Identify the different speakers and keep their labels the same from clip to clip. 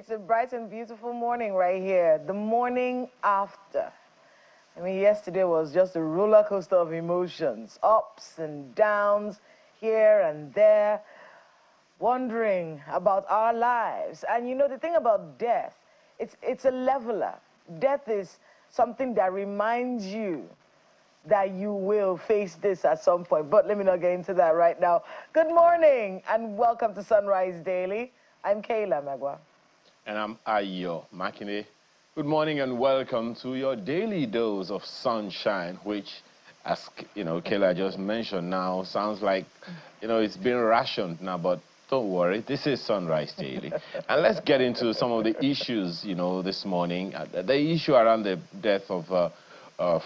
Speaker 1: It's a bright and beautiful morning right here, the morning after. I mean, yesterday was just a roller coaster of emotions, ups and downs, here and there, wondering about our lives. And you know, the thing about death, it's a leveler. Death is something that reminds you that you will face this at some point. But let me not get into that right now. Good morning and welcome to Sunrise Daily. I'm Kayla Magwa.
Speaker 2: And I'm Ayo Makine. Good morning and welcome to your daily dose of sunshine, which, as you know, Kayla just mentioned now, sounds like, you know, it's been rationed now, but don't worry, this is Sunrise Daily. And let's get into some of the issues, you know, this morning. The issue around the death of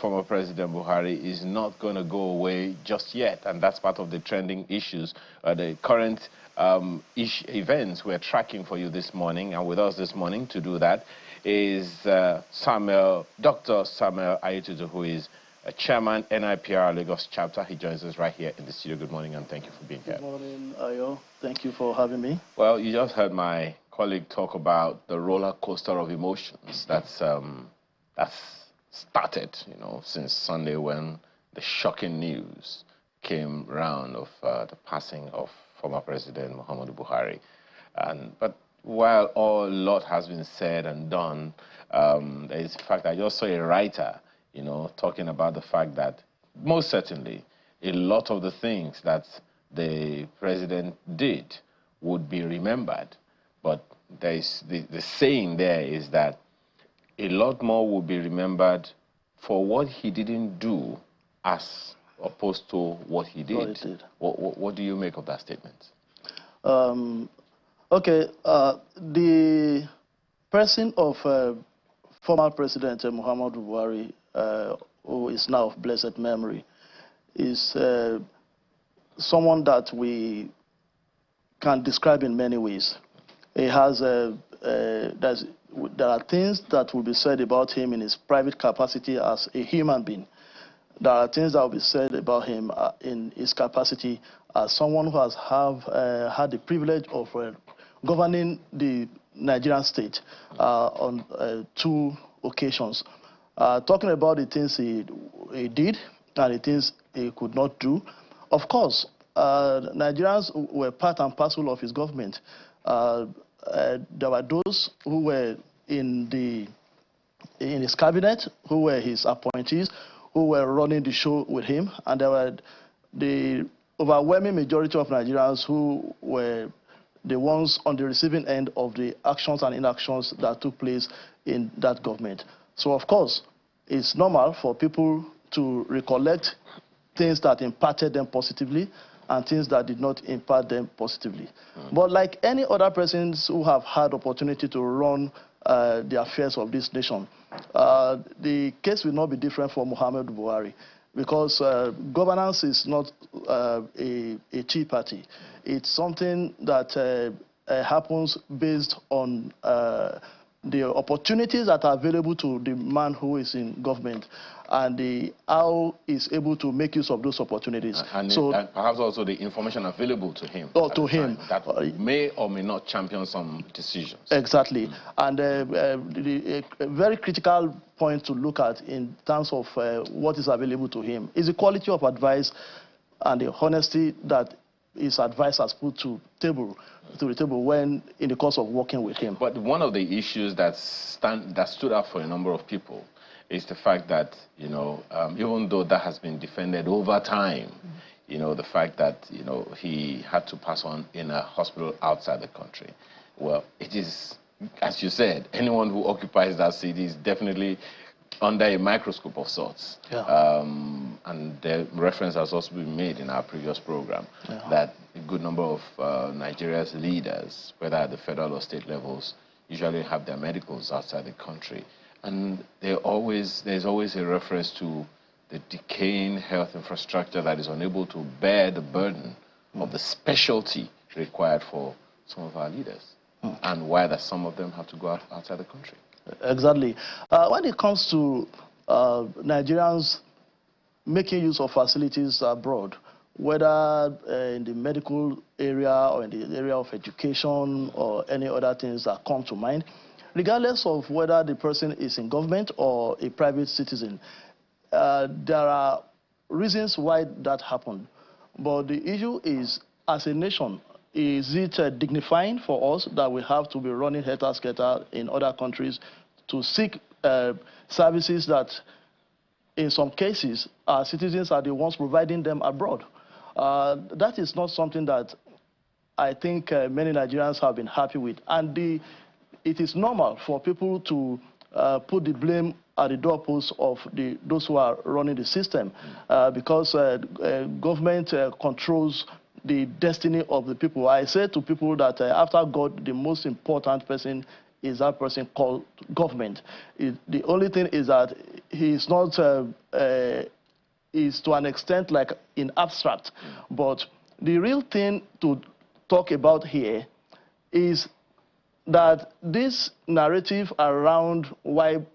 Speaker 2: former President Buhari is not going to go away just yet, and that's part of the trending issues, the current events we're tracking for you this morning. And with us this morning to do that is Dr. Samuel Ayetutu, who is Chairman, NIPR Lagos chapter. He joins us right here in the studio. Good morning, and thank you for being here.
Speaker 3: Good morning, Ayo. Thank you for having me.
Speaker 2: Well, you just heard my colleague talk about the roller coaster of emotions that's started, you know, since Sunday when the shocking news came round of the passing of former President Muhammadu Buhari. But while a lot has been said and done, there is the fact I just saw a writer, you know, talking about the fact that most certainly a lot of the things that the president did would be remembered. But there is the saying there is that a lot more will be remembered for what he didn't do as opposed to what he did. What do you make of that statement?
Speaker 3: Okay, the person of former President Muhammadu Buhari, who is now of blessed memory, is someone that we can describe in many ways. He has there are things that will be said about him in his private capacity as a human being. There are things that will be said about him in his capacity as someone who has had the privilege of governing the Nigerian state on 2 occasions. Talking about the things he did and the things he could not do. Of course, Nigerians were part and parcel of his government. There were those who were in his cabinet, who were his appointees, who were running the show with him, and there were the overwhelming majority of Nigerians who were the ones on the receiving end of the actions and inactions that took place in that government. So, of course, it's normal for people to recollect things that impacted them positively and things that did not impact them positively. But like any other persons who have had opportunity to run the affairs of this nation, the case will not be different for Muhammadu Buhari, because governance is not a tea party. It's something that happens based on the opportunities that are available to the man who is in government, and how he's able to make use of those opportunities.
Speaker 2: And perhaps also the information available to him.
Speaker 3: To him.
Speaker 2: That may or may not champion some decisions.
Speaker 3: Exactly. And a very critical point to look at in terms of what is available to him is the quality of advice and the honesty that his advice has put to the table when in the course of working with him.
Speaker 2: But one of the issues that stood out for a number of people is the fact that, you know, even though that has been defended over time, you know, the fact that, you know, he had to pass on in a hospital outside the country. Well, it is, as you said, anyone who occupies that seat is definitely under a microscope of sorts.
Speaker 3: Yeah.
Speaker 2: And the reference has also been made in our previous program that a good number of Nigeria's leaders, whether at the federal or state levels, usually have their medicals outside the country. And there's always a reference to the decaying health infrastructure that is unable to bear the burden of the specialty required for some of our leaders, and why that some of them have to go outside the country.
Speaker 3: Exactly. When it comes to Nigerians making use of facilities abroad, whether in the medical area or in the area of education or any other things that come to mind, regardless of whether the person is in government or a private citizen. There are reasons why that happened. But the issue is, as a nation, is it dignifying for us that we have to be running helter-skelter in other countries to seek services that, in some cases, our citizens are the ones providing them abroad? That is not something that I think many Nigerians have been happy with. And it is normal for people to put the blame at the doorposts of those who are running the system, because government controls the destiny of the people. I say to people that after God, the most important person is that person called government. The only thing is that he is not, is to an extent like in abstract. But the real thing to talk about here is that this narrative around why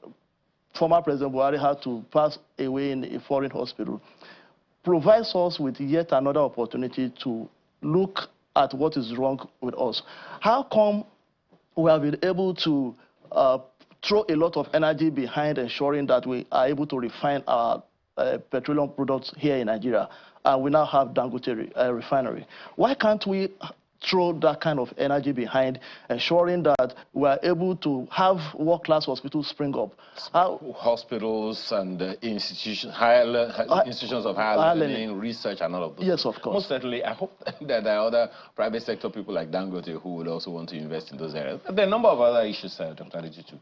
Speaker 3: former President Buhari had to pass away in a foreign hospital provides us with yet another opportunity to look at what is wrong with us. How come we have been able to throw a lot of energy behind ensuring that we are able to refine our petroleum products here in Nigeria, and we now have Dangote refinery? Why can't we throw that kind of energy behind ensuring that we are able to have world-class hospitals spring up?
Speaker 2: Hospitals and institutions, institutions of higher learning, research, and all of those.
Speaker 3: Yes, of course.
Speaker 2: Most certainly, I hope that there are other private sector people like Dangote who would also want to invest in those areas. There are a number of other issues, Dr. Adetutu.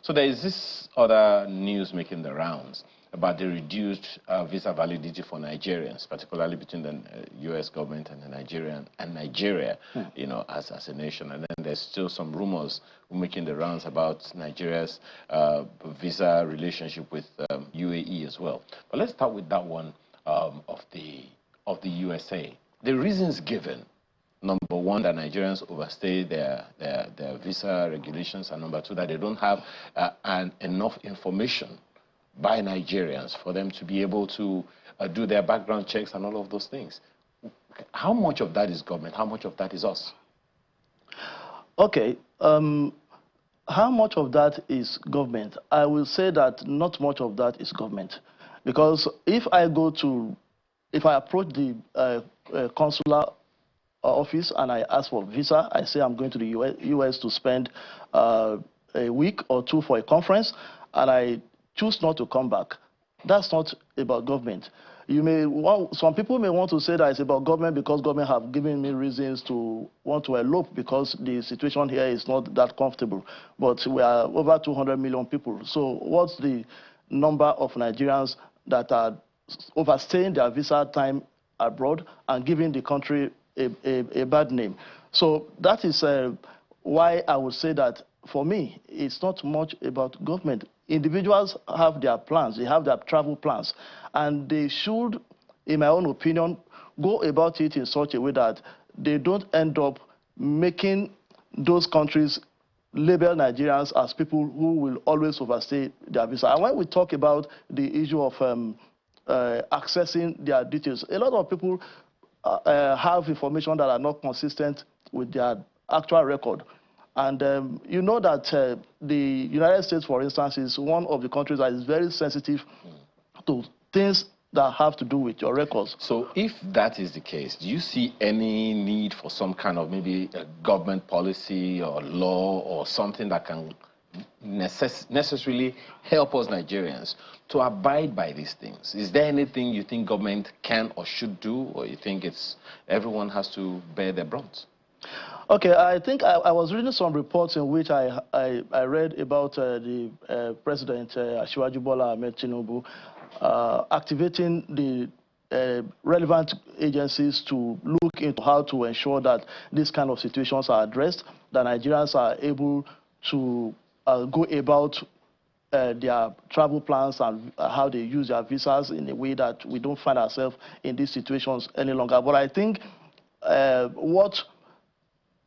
Speaker 2: So there is this other news making the rounds about the reduced visa validity for Nigerians, particularly between the U.S. government and Nigeria, you know, as a nation. And then there's still some rumors making the rounds about Nigeria's visa relationship with UAE as well. But let's start with that one of the USA. The reasons given: number one, that Nigerians overstay their visa regulations, and number two, that they don't have enough information by Nigerians for them to be able to do their background checks and all of those things. How much of that is government? How much of that is us?
Speaker 3: Okay. How much of that is government? I will say that not much of that is government. Because if I approach the consular office and I ask for a visa, I say I'm going to the US to spend a week or two for a conference, and I choose not to come back, that's not about government. Some people may want to say that it's about government because government have given me reasons to want to elope because the situation here is not that comfortable. But we are over 200 million people. So what's the number of Nigerians that are overstaying their visa time abroad and giving the country a bad name? So that is why I would say that for me, it's not much about government. Individuals have their plans, they have their travel plans, and they should, in my own opinion, go about it in such a way that they don't end up making those countries label Nigerians as people who will always overstay their visa. And when we talk about the issue of accessing their details, a lot of people have information that are not consistent with their actual record. And you know that the United States, for instance, is one of the countries that is very sensitive to things that have to do with your records.
Speaker 2: So if that is the case, do you see any need for some kind of maybe a government policy or law or something that can necessarily help us Nigerians to abide by these things? Is there anything you think government can or should do, or you think everyone has to bear their brunt?
Speaker 3: Okay, I think I was reading some reports in which I read about the President Asiwaju Bola Ahmed Tinubu activating the relevant agencies to look into how to ensure that these kind of situations are addressed, that Nigerians are able to go about their travel plans and how they use their visas in a way that we don't find ourselves in these situations any longer. But I think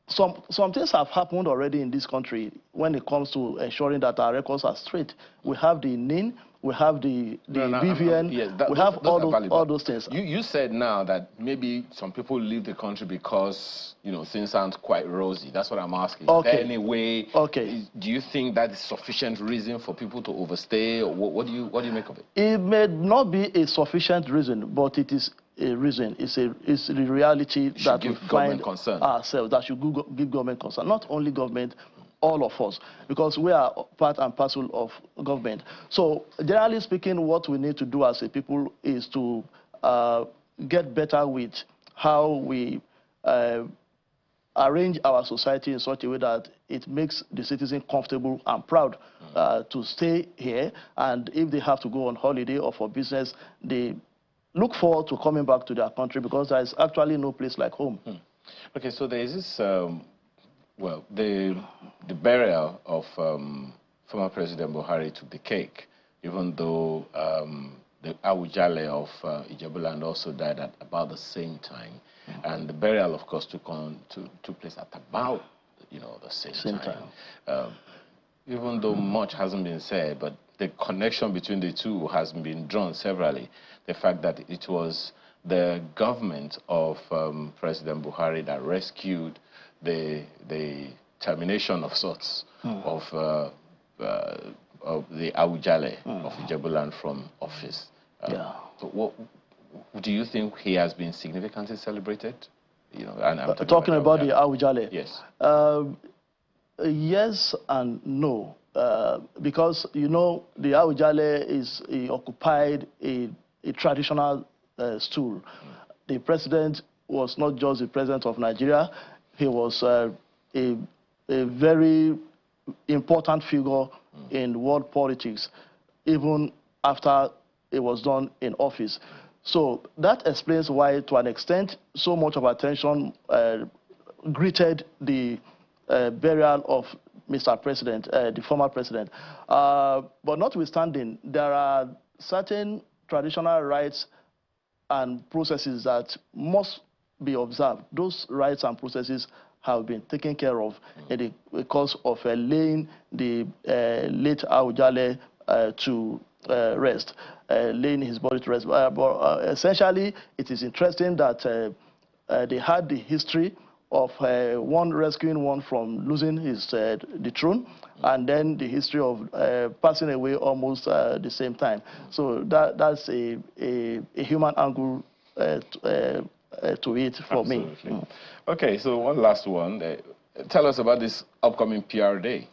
Speaker 3: some things have happened already in this country when it comes to ensuring that our records are straight. We have the NIN, we have the BVN,
Speaker 2: yes,
Speaker 3: we have
Speaker 2: those
Speaker 3: all those things.
Speaker 2: You said now that maybe some people leave the country because, things aren't quite rosy. That's what I'm asking.
Speaker 3: Okay.
Speaker 2: Is there any way,
Speaker 3: okay.
Speaker 2: Do you think that is sufficient reason for people to overstay, or what do you make of it?
Speaker 3: It may not be a sufficient reason, but it is a reason. It's the reality that we find ourselves, that should give government concern. Not only government, all of us, because we are part and parcel of government. So generally speaking, what we need to do as a people is to get better with how we arrange our society in such a way that it makes the citizen comfortable and proud to stay here. And if they have to go on holiday or for business, they look forward to coming back to their country, because there is actually no place like home.
Speaker 2: Okay, so there is this, well, the burial of former President Buhari took the cake, even though the Awujale of Ijebuland also died at about the same time. And the burial, of course, took place at about, the same time. Even though much hasn't been said, but the connection between the two has been drawn severally. The fact that it was the government of President Buhari that rescued the termination of sorts of the Awujale of Ijebuland from office. So what do you think he has been significantly celebrated? And I'm
Speaker 3: talking about the Awujale.
Speaker 2: Yes.
Speaker 3: Yes and no, because the Awujale he occupied a traditional stool. The president was not just the president of Nigeria; he was a very important figure in world politics, even after it was done in office. So that explains why, to an extent, so much of attention greeted the burial of Mr. President, the former president. But notwithstanding, there are certain traditional rights and processes that must be observed. Those rights and processes have been taken care of in the course of laying the late Awujale to rest, laying his body to rest. But essentially, it is interesting that they had the history of one rescuing one from losing his the throne, and then the history of passing away almost the same time. So that's a human angle to it for me.
Speaker 2: Okay, so one last one. Tell us about this upcoming PR Day.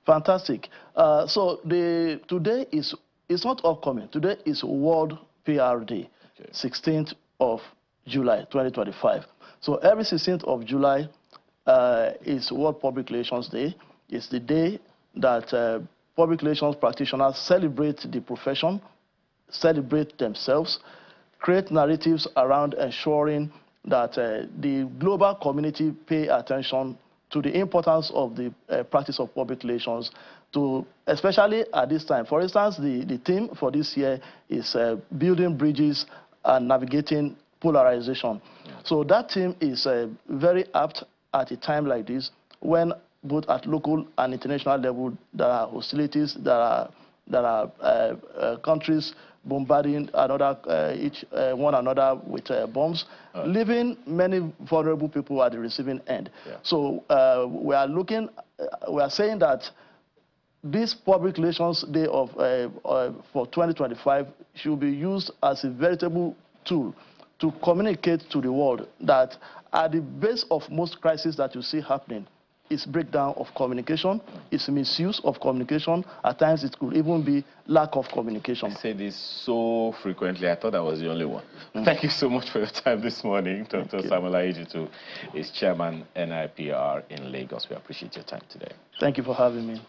Speaker 3: Fantastic. So today it's not upcoming. Today is World PR Day, 16th of July, 2025. So every 16th of July is World Public Relations Day. It's the day that public relations practitioners celebrate the profession, celebrate themselves, create narratives around ensuring that the global community pay attention to the importance of the practice of public relations, especially at this time. For instance, the theme for this year is building bridges and navigating polarization. So that theme is very apt at a time like this, when both at local and international level there are hostilities, there are countries bombarding one another with bombs, leaving many vulnerable people at the receiving end. So we are saying that this Public Relations Day for 2025 should be used as a veritable tool to communicate to the world that at the base of most crises that you see happening is breakdown of communication, it's misuse of communication. At times it could even be lack of communication.
Speaker 2: I say this so frequently, I thought I was the only one. Thank you so much for your time this morning. Dr. Samuel Ajitu is Chairman NIPR in Lagos. We appreciate your time today.
Speaker 3: Thank you for having me.